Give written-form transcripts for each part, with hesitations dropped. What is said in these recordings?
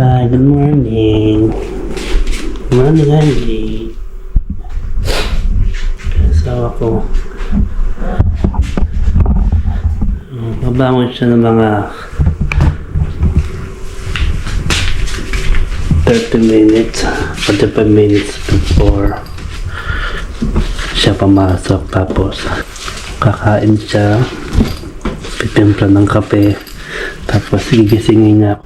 Bye-bye. Good morning. Good morning, Angie. Asawa ko. Mabangon siya ng mga 30 minutes, 45 minutes before siya pumasok. Tapos kakain siya, pitimpla ng kape, tapos gigisingin niya.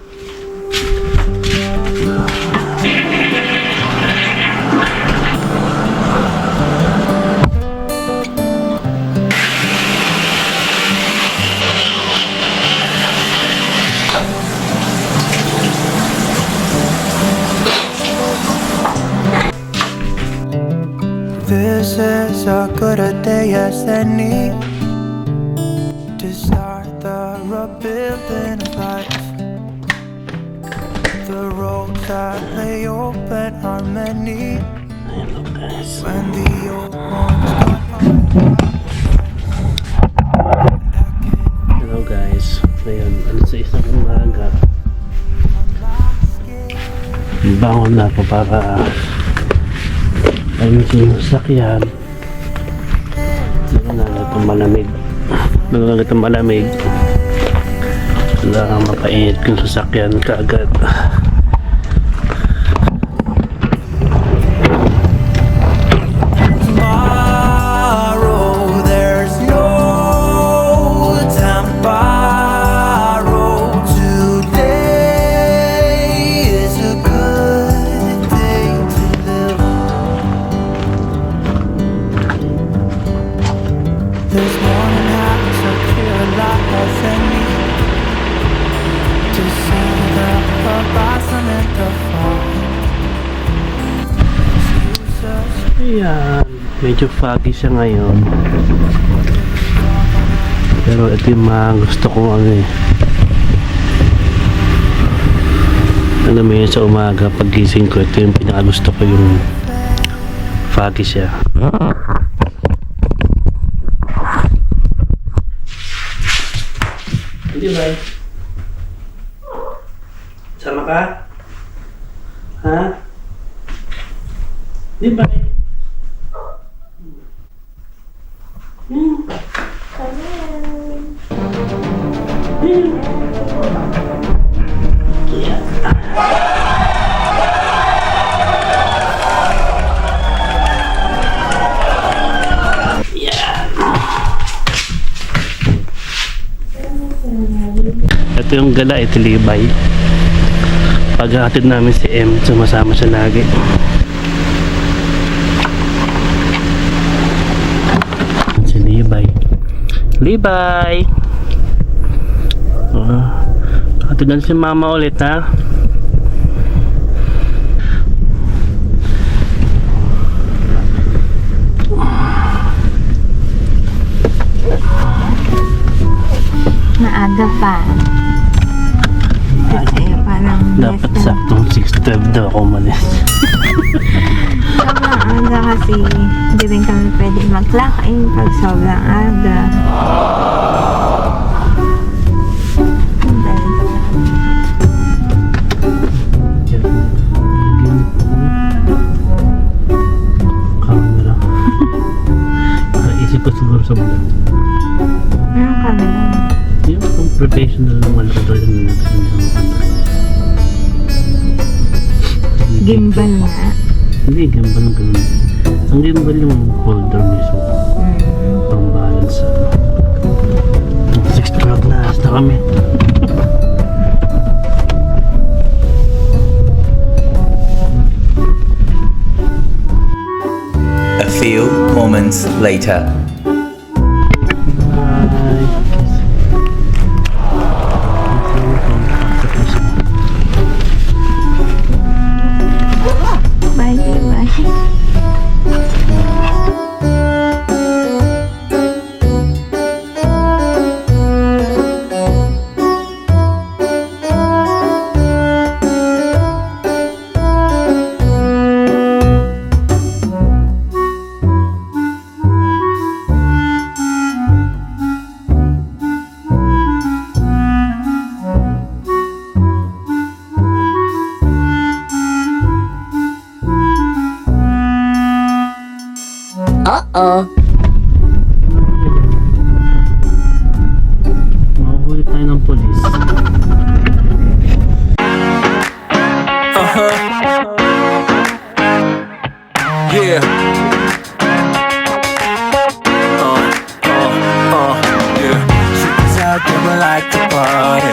This is as good a day as any to start the rebuilding of life. The roads that lay open are many. Hello guys. When the old ones gone Hello guys. Ngayon, alas 6 ng umaga. Bangon na ako para ayusin yung sakyan. Nangangagat ang malamig. Nangangagat ang malamig. Kailangan mapainit yung sasakyan kaagad. tomorrow, there's no time to borrow. Today is a good day to live. This morning has a clear light as any to see the horizon and the fall. Ayan. Medyo foggy siya ngayon. Pero ito yung mga gusto kong ano eh. Alam mo yun sa umaga, paggising ko, ito yung pinakagusto ko, yung foggy siya. Hindi ba? Sama ka? Ha? Di ba? Ito yung gala, ito Libay. Paghahatid namin si M, sumasama siya lagi. Si Libay. Libay! Hatid na si Mama ulit, ha? Maaga pa. Kasi parang Dapat saktong 6:12 daw ako umalis. sobrang aga kasi hindi rin kami pwede mag-clock in pag sobrang aga. Camera. Naisip ko siguro sa vlog. Ano kami lang? Yung professional naman ko doon yung Gimbal nga. Hindi, gimbal ng ganun. Ang gimbal yung holder mismo. Pang balance. 6:12 na, hasta kami. A few moments later. Bye, bye. Mahuhuli tayo ng polis. Yeah. Yeah. She's out there, we like to party.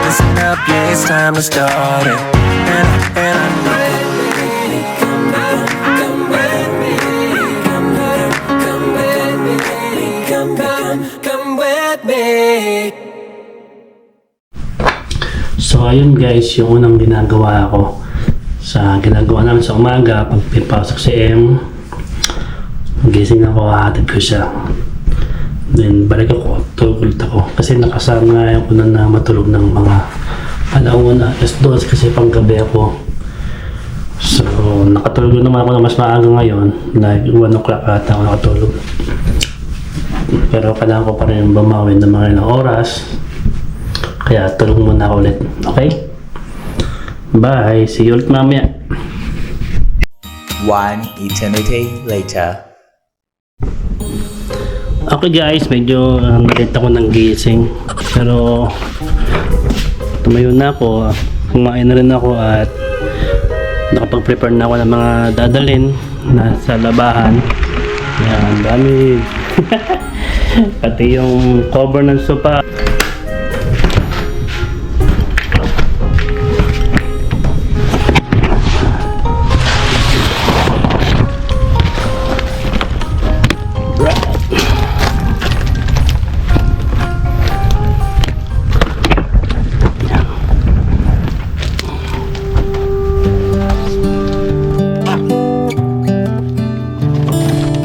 Listen up, yeah, it's time to start it. And I know. Come with me. So ayun guys, yung unang ginagawa ko sa ginagawa namin sa umaga pag pinapasok si M, gising ako, hahatid ko siya, then balik ako, tulog ulit ako kasi nakasama ko na matulog ng mga alauna, alas 12 kasi panggabi ako. So nakatulog naman ako na mas maaga ngayon, like 1 o'clock ata ako nakatulog, pero kailangan ko pa rin bumawin ng mga ilang oras, kaya tulog muna ako ulit. Okay? Bye! See you ulit mamaya. 1 eternity later. Okay guys, medyo nalit ako ng gising, pero tumayo na ako, kumain na rin ako at nakapag-prepare na ako ng mga dadalhin na sa labahan. Yan, dami. Pati yung cover ng sopa.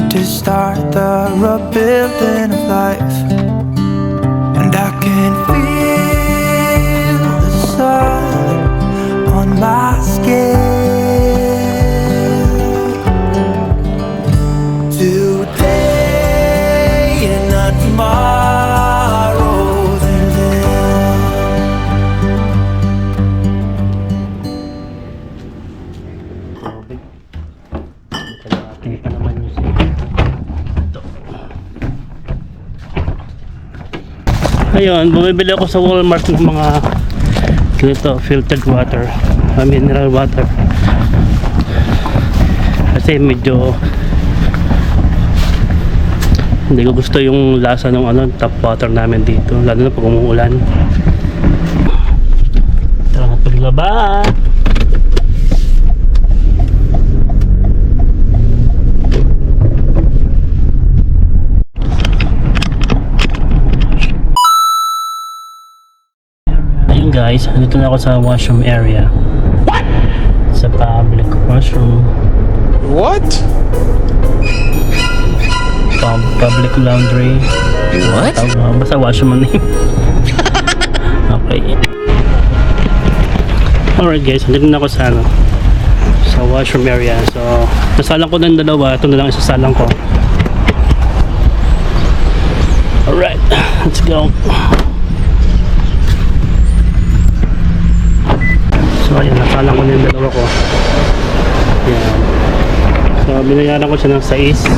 To start the rebuilding of life, and I can feel the sun on my skin. Today and not tomorrow, they're there. Kalahati pa naman yung ito. Ayun, bumibili ako sa Walmart ng mga ganito, filtered water, mineral water, kasi medyo hindi ko gusto yung lasa ng tap water namin dito, lalo na pag umuulan. Tara na paglaba. Ayun guys, dito na ako sa washroom area. What? Sa public washroom. What? Public laundry. What? Basta washroom ang name. Okay. Alright guys, dito na ako sa sa washroom area. So, nasalang ko ng dalawa. Ito na lang isasalang ko. Alright, let's go. So ayan, nasalang ko na yung dalawa ko. Ayan. So binayaran ko siya ng 6.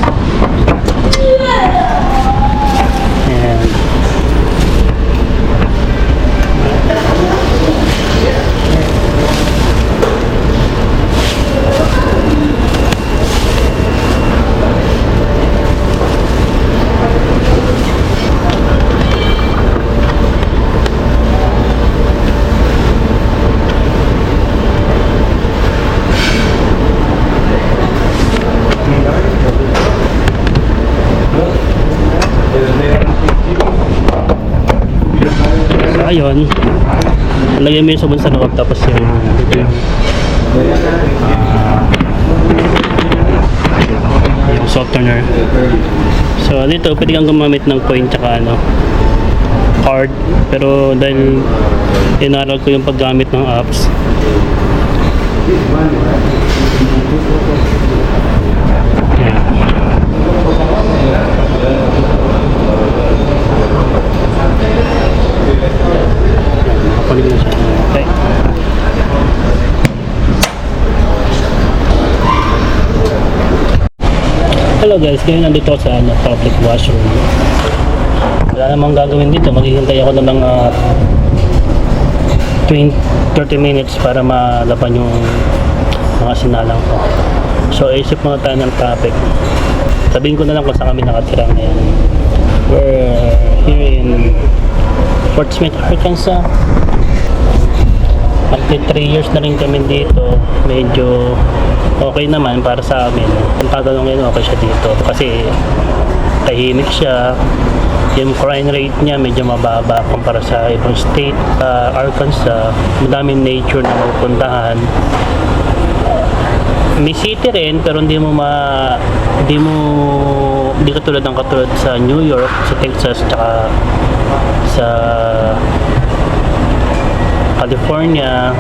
Ayan. So ayun, lagyan mo yung sabon sa loob, tapos yung yung softener. So dito pwede kang gumamit ng coin tsaka card, pero dahil inaral ko yung paggamit ng apps, nakapalig na siya. Okay. Hello guys, ngayon nandito ako sa public washroom. Wala namang gagawin dito, maghihintay ako ng mga 30 minutes para malaban yung mga sinalang ko. So isip muna tayo ng traffic. Sabihin ko na lang kung saan kami nakatira ngayon. We're here in Fort Smith, Arkansas. Magti 3 years na rin kami dito. Medyo okay naman para sa amin. Kung tatanungin, okay siya dito. Kasi tahimik siya. Yung crime rate niya medyo mababa kumpara sa ibang state. Arkansas, madaming nature na mapupuntahan. May city rin, pero hindi katulad sa New York, sa Texas, tsaka sa California.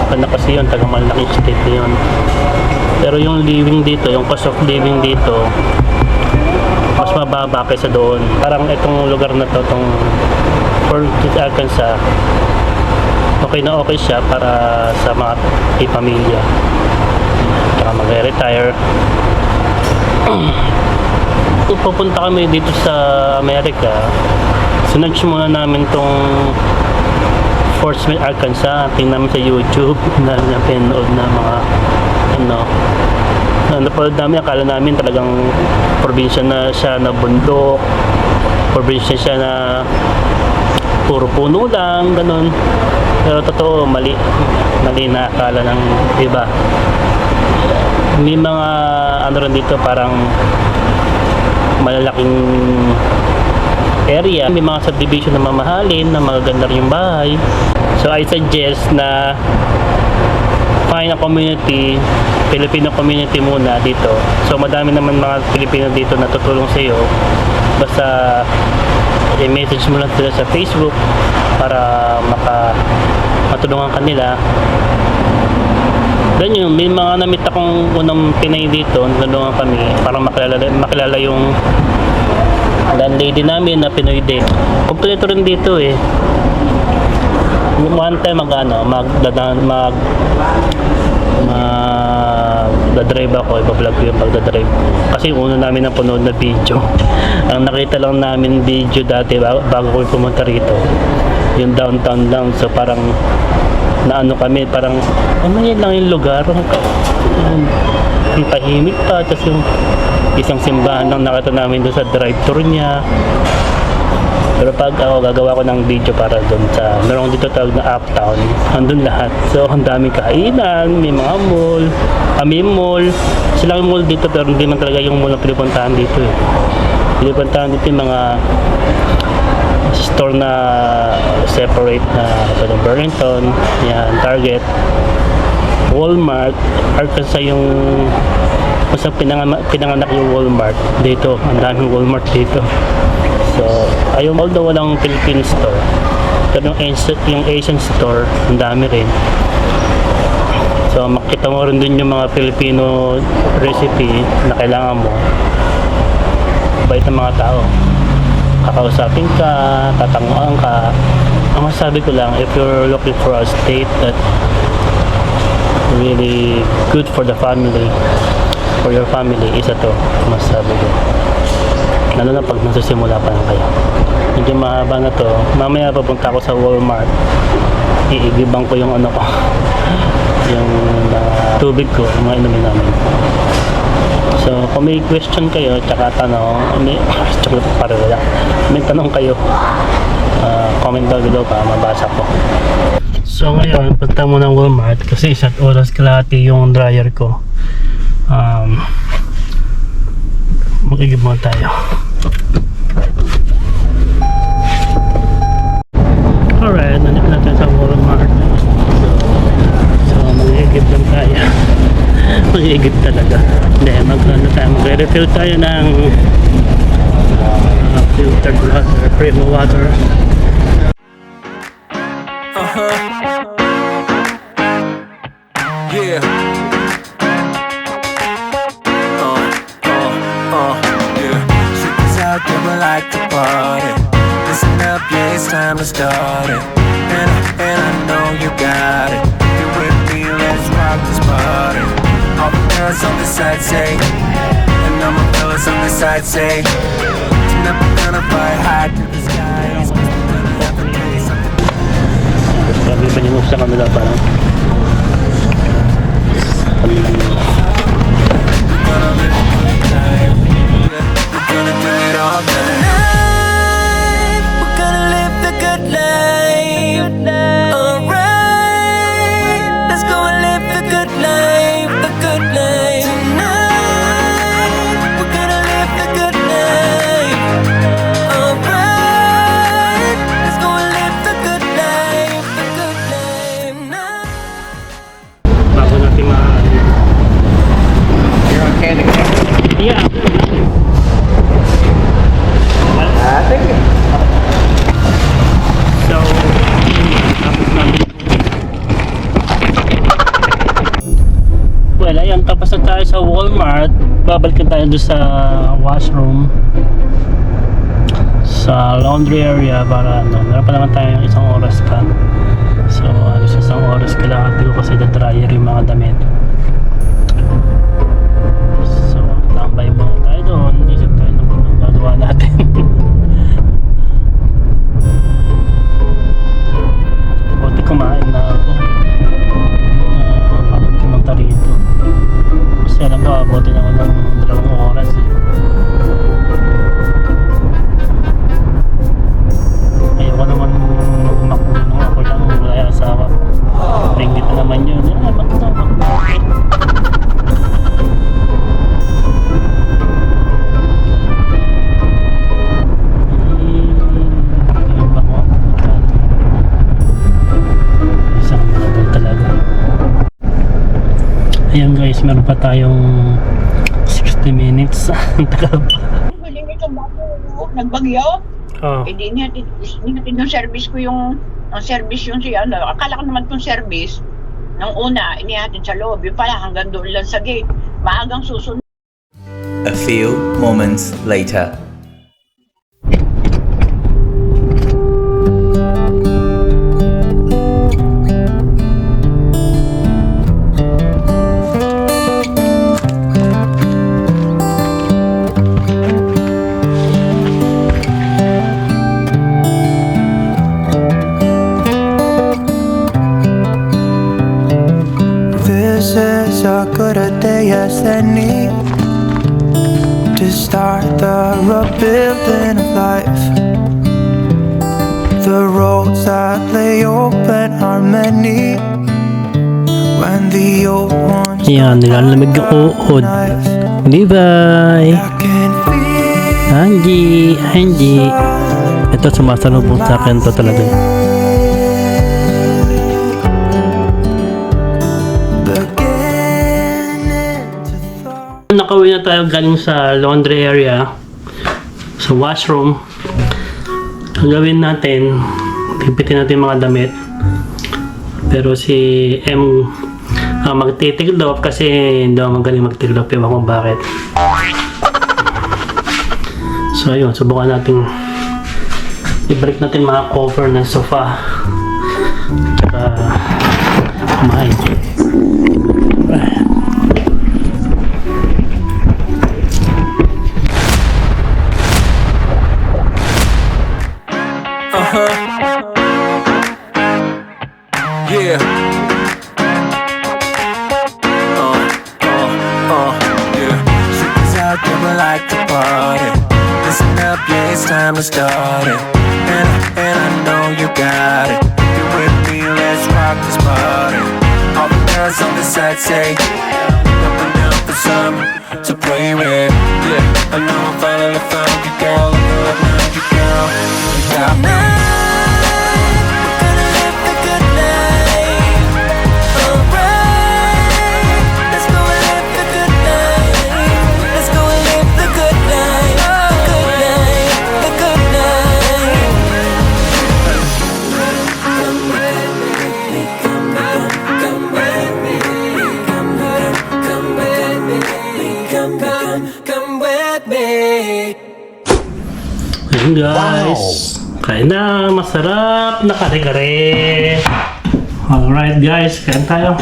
Ano kasi yun, tagang malaking state yun. Pero yung living dito, yung cost of living dito, mas mababa kaysa doon. Parang itong lugar na to, itong Fort Arkansas, okay na okay siya para sa mga pamilya. Tsaka mag-retire. Kung pupunta kami dito sa Amerika, sinunch muna namin tong Fort Smith, Arkansas. Tingnan namin sa YouTube na pinanood na mga napanood namin. Akala namin talagang probinsya na siya na bundok, probinsya siya na puro puno lang, ganun. Pero totoo, mali na akala ng iba. May mga rin dito, parang malalaking area. May mga subdivision na mamahalin, na magaganda rin yung bahay. So I suggest na find a community, Filipino community muna dito. So madami naman mga Filipino dito na tutulong sa iyo. Basta i-message mo lang sila sa Facebook para matulungan kanila. Then yun, may mga namit akong unang Pinay dito, natulungan kami para makilala yung landlady namin na Pinoy din. Kompleto rin dito eh. One time magdadrive ako, ibablog ko yung pagdadrive. Kasi yung una namin napanood na video. Ang nakita lang namin video dati bago ko pumunta rito, yung downtown lang. So parang naano kami, parang yan lang yung lugar. Ang tahimik pa. Tapos yung isang simbahan lang nakita namin doon sa drive-tour niya. Pero pag ako gagawa ko ng video para doon sa meron dito tawag na Uptown, andun lahat. So ang daming kainan, may mga mall, may mall. Sila yung mall dito, pero hindi man talaga yung mall na pinupuntahan dito eh. Pinupuntahan dito yung mga store na separate na katulad Burlington, yan, Target, Walmart. Arkansas yung kung saan pinanganak yung Walmart dito. Ang daming Walmart dito. So, although walang Philippine store, pero yung Asian store, ang dami rin. So, makita mo rin din yung mga Filipino recipe na kailangan mo. Bait ng mga tao. Kakausapin ka, tatanguan ka. Ang masasabi ko lang, if you're looking for a state that really good for the family, for your family, isa to, masasabi ko. Lalo na pag nagsisimula pa lang kayo. Medyo mahaba na to. Mamaya papunta ako sa Walmart. Iigibang ko yung ano ko. Yung tubig ko, mga inumin namin. So, kung may question kayo, tsaka tanong, may tanong kayo, comment down below pa, mabasa ko. So ngayon, punta mo ng Walmart kasi 1 oras kalahati yung dryer ko. Mag-igib mo tayo. Alright, nandito natin sa Walmart. So mag-igib lang tayo. Mag-igib talaga. Hindi, mag-refill tayo ng filtered water, premium water. Yeah. Yeah. Chicks out there would like to party. Listen up, yeah, it's time to start it. And I know you got it. You with me, let's rock this party. All the girls on the side say, and all my fellas on the side say, never gonna fly high to the skies. Gonna have to do something. Grabe pa yung sa kanila parang. Gonna live a good life. We're gonna do it all night. We're gonna live the good life. Alright, let's go and live the good life, the good life. Tonight, we're gonna live the good life. Alright, let's go and live the good life, the good life. Tonight. Bago natin You're on candy camp? Yeah. Thank you. So, tapos namin. Well, ayan, tapos na tayo sa Walmart. Babalikan tayo doon sa washroom. Sa laundry area para meron pa naman tayo isang oras pa. So, isang oras kailangan ko kasi na-dryer yung mga damit. So, tambay muna tayo doon. Isip tayo ng gagawa natin. Buti kumain na ako. Pagod pumunta rito. Kasi alam ko, abuti na ako ng 2 oras eh. Ayoko naman magmakbo nung ako lang wala yung asawa ko. Pregnant na naman yun. Magkita. Yung bako. Isang malabal talaga. Ayan guys, meron pa tayong 60 minutes. Ang tagal pa. Huli nito bago nagbagyo. Oh. Hindi natin yung service ko yung service yung siya. Akala ko naman itong service nung una, inihatid sa loob. Yung pala hanggang doon lang sa gate. Maagang susunod. A few moments later. This is as good a day as any to start the rebuilding of life. The roads that lay open are many when the old ones Yan, nilalamig yung uod. Bye-bye! I can feel Angie! Ito, sumasalubong sa akin to talaga. beginning to thaw. Nakauwi na tayo galing sa laundry area, sa washroom. Ang gawin natin, pipitin natin yung mga damit. Pero si M magtitiklop kasi hindi ako magaling magtiklop. Ewan kung bakit. So ayun, subukan natin i-break natin mga cover ng sofa. Tsaka kumain. Yeah. Yeah. Shit is out there, we like to party. Listen up, yeah, it's time to start it. And I know you got it. You with me, let's rock this party. All the girls on the side say, up and down for some to play with. Yeah, I know I'm finally found you, girl. I know I found you, girl. You got me. Ayun guys, kain na, masarap na kare-kare. Alright guys, kain tayo.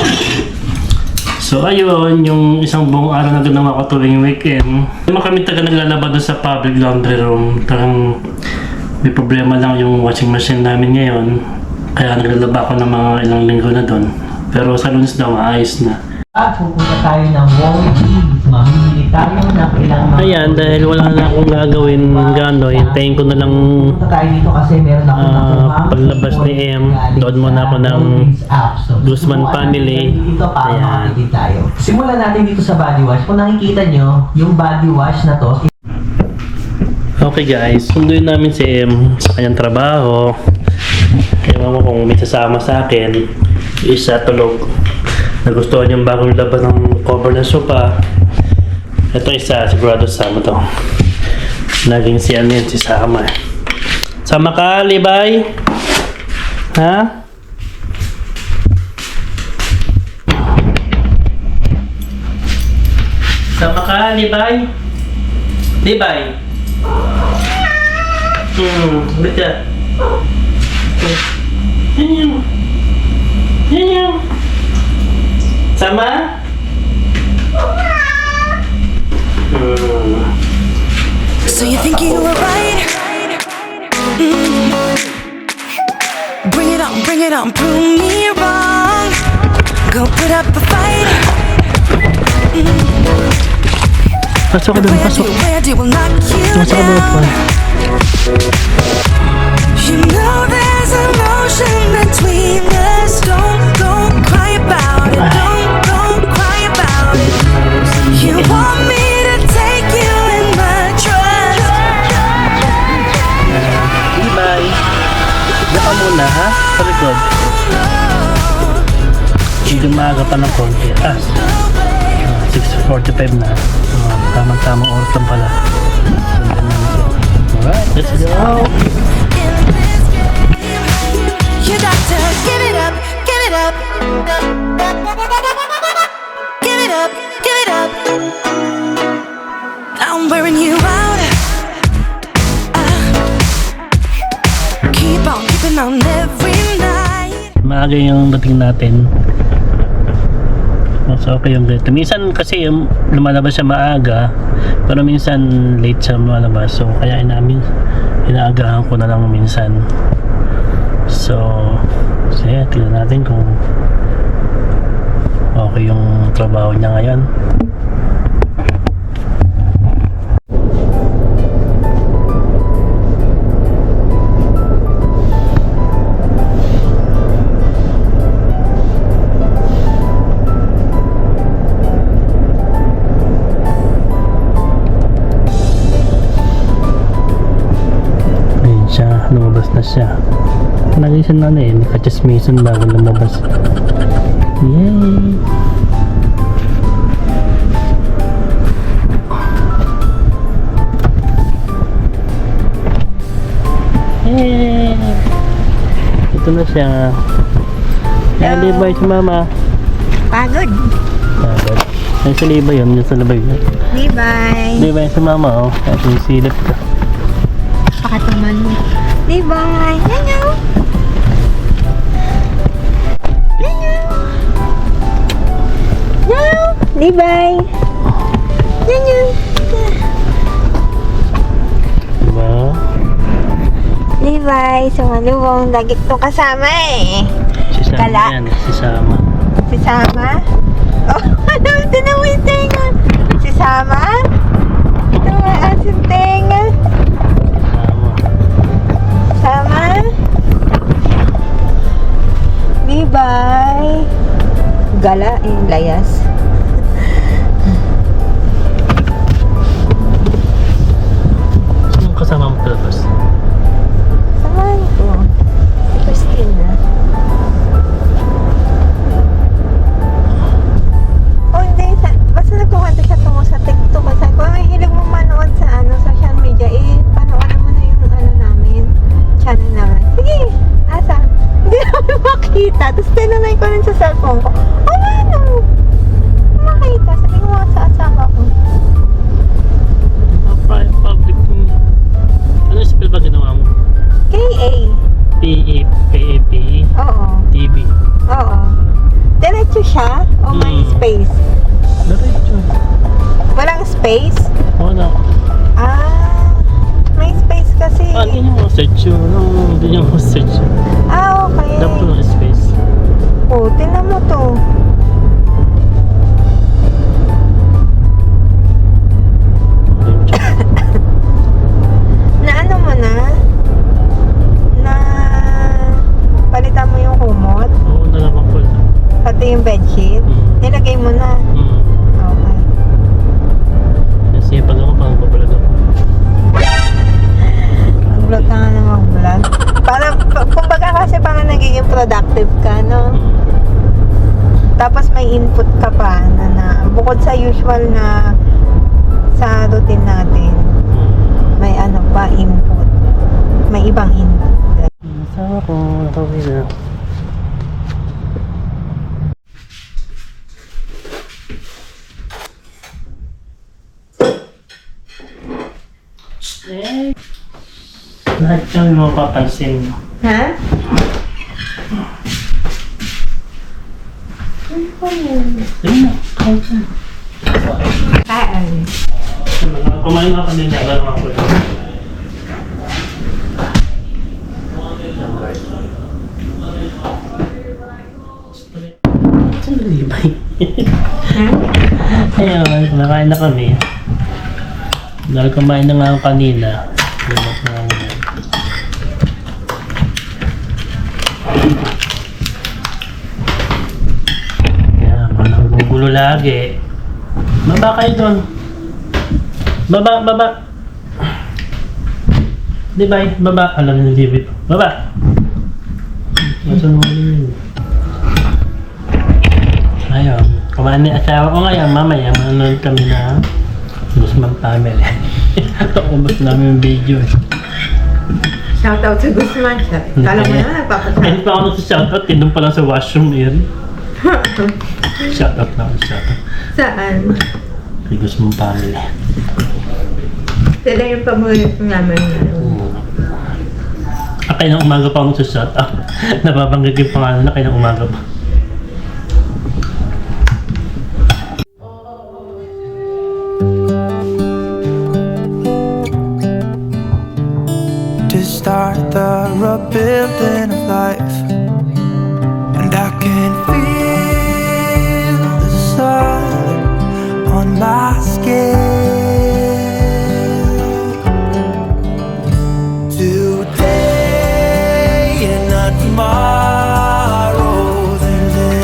So So ayun, yung isang buong araw na ginawa ko tuwing weekend. Naman kami taga naglalaba doon sa public laundry room. Talagang may problema lang yung washing machine namin ngayon. Kaya naglalaba ako ng mga ilang linggo na doon. Pero sa Lunes daw, maayos na. At pupunta tayo ng Walgreens. Mamimili tayo ng ilang mga... Ayan, dahil wala na akong gagawin gano'n, hintayin ko na lang Pupunta tayo dito kasi meron ako nakuha. paglabas ni M. Doon muna ako ng Guzman family. Dito para Ayan. makakita tayo. Simulan natin dito sa body wash. Kung nakikita nyo, yung body wash na to, Okay guys, sunduin namin si M sa kanyang trabaho. Ewan ko kung may sasama sa akin. Isa tulog. Nagustuhan yung bagong laban ng cover ng sopa. Ito isa, sigurado sama to. Naging si ano yun, si Sama. Sama ka, Libay? Ha? Sama ka, Libay? Libay? Ba't yan? Yan yan. Yan yan. Sama? So you think you were right? Bring it on, prove me wrong. Go put up a fight. Pasok ka doon, pasok. Where will knock you Pasok ka doon pa. down. You know there's emotion between us. Don't cry about it. Don't cry about it. You want me to take you in my trust. Bye. Daka muna ha, sa likod. Hindi maaga pa ng konti. 6:45 na. Tamang-tamang oras lang pala. Alright, let's go! You got to give it up, give it up. Give it up, give it up. I'm wearing you out. Keep on keeping on every night. Maaga yung dating natin. Mas okay yung ganito. Minsan kasi yung lumalabas siya maaga, pero minsan late siya lumalabas. So kaya inaagahan ko na lang minsan. So yeah, tingnan natin kung okay yung trabaho niya ngayon. Ayun siya, lumabas na siya. Lagi siya na eh, nakachasmisan bago lumabas. Yay! Yay! Ito na siya. Kaya libay si mama. Pagod. Pagod. Ay sa libay yun, yung sa libay yun. Libay. Libay si mama oh, kahit yung silip ka. Pakatuman mo. Libay. Yanyaw. Yanyaw. Yanyaw. Libay. Yanyaw. Diba? Libay. Sumalubong. Lagi ko kasama eh. Si Sama Kala. yan, si Sama. Si Sama? Oh, ano? Tinawa yung tenga. Si Sama? Tumaas yung tenga. Sama. Sama? Libay. Gala yung layas. Sino kasama mo palabas? Samahan ko. Si Christina. Oh, hindi. Basta nagkukwento siya tungkol sa TikTok. Sabi ko, may hilig mo manood sa social media. Panoorin mo na yung namin. Channel namin. Sige, asa? Hindi namin makita. Tapos tinanay ko rin sa cellphone ko. Oh, ano? space? Oo na. May space kasi. Hindi nyo search yun. Hindi nyo search yun. Okay. Dapat lang space. Oh, tingnan mo to. Na ano mo na? Na palitan mo yung kumot? Oo, nalaman ko na. Pati yung bedsheet? Nilagay mo na? Okay. Kasi pag ako, pang papalag ako. Mag-vlog ka nga na mag-vlog. Kumbaga kasi parang nagiging productive ka, no? Tapos may input ka pa na bukod sa usual na sa routine natin, may ano pa, input. May ibang input. Asawa ko, nakawin na. Lahat kami mapapansin. Ha? Ayun na, kain ka. Kaan. Kumain nga kanina, nalaman ko lang. Saan nalibay? Ha? Ayun, kumakain na kami. Dahil kumain na nga ako kanina. Lumot na ako. Kaya ako nanggugulo lagi. Baba kayo doon. Baba. Di ba? Baba. Alam niyo, David. Baba. Nasaan mo yun? Ayun. Kumain ni asawa ko ngayon. Mamaya, manonood kami na Guzman Family. Ubus namin yung video eh. Shoutout sa Guzman. Kala mo naman nagpapasal. Hindi pa ako nasa-shoutout. Tindong pa lang sa washroom area. Shoutout na ako. Shoutout. Saan? Kay Guzman Family. Sila yung paborito namin. Kaya ng umaga pa ako sa-shoutout. Nababanggit yung pangalan na kaya ng umaga pa. To start the rebuilding of life, and I can feel the sun on my skin. Today and not tomorrow, they're there.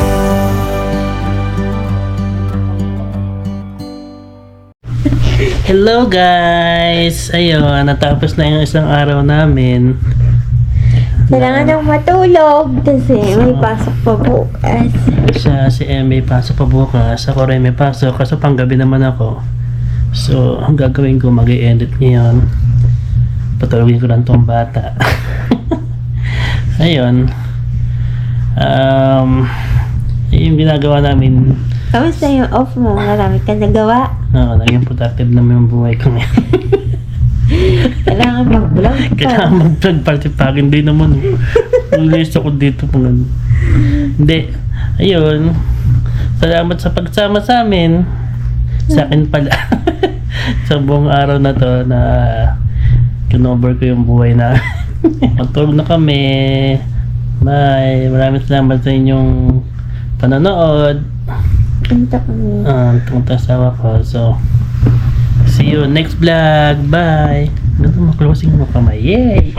Hello guys! Ayun, natapos na yung isang araw namin. Kailangan nang matulog kasi may pasok pa bukas. Si Emmy pasok pa bukas. Ako rin may pasok kasi panggabi naman ako. So, ang gagawin ko, mag-i-edit ngayon. Patulogin ko lang tong bata. Ayun. Yung ginagawa namin. Kamusta yung off mo? Marami ka nagawa? Oo, naging productive naman yung buhay ko ngayon. Kailangan mag-vlog pa. Kailangan mag-vlog party-pack. Hindi naman. Ulis ako dito kung ano. Hindi. Ayun. Salamat sa pagsama sa amin. Sa akin pala. Sa buong araw na to na kinover ko yung buhay na. Matulog na kami. Bye. Maraming salamat sa inyong panonood. Punta kami. Tungkol sa asawa ko. So, see you next vlog. Bye. Ganito mo, closing mo kamay. Yay!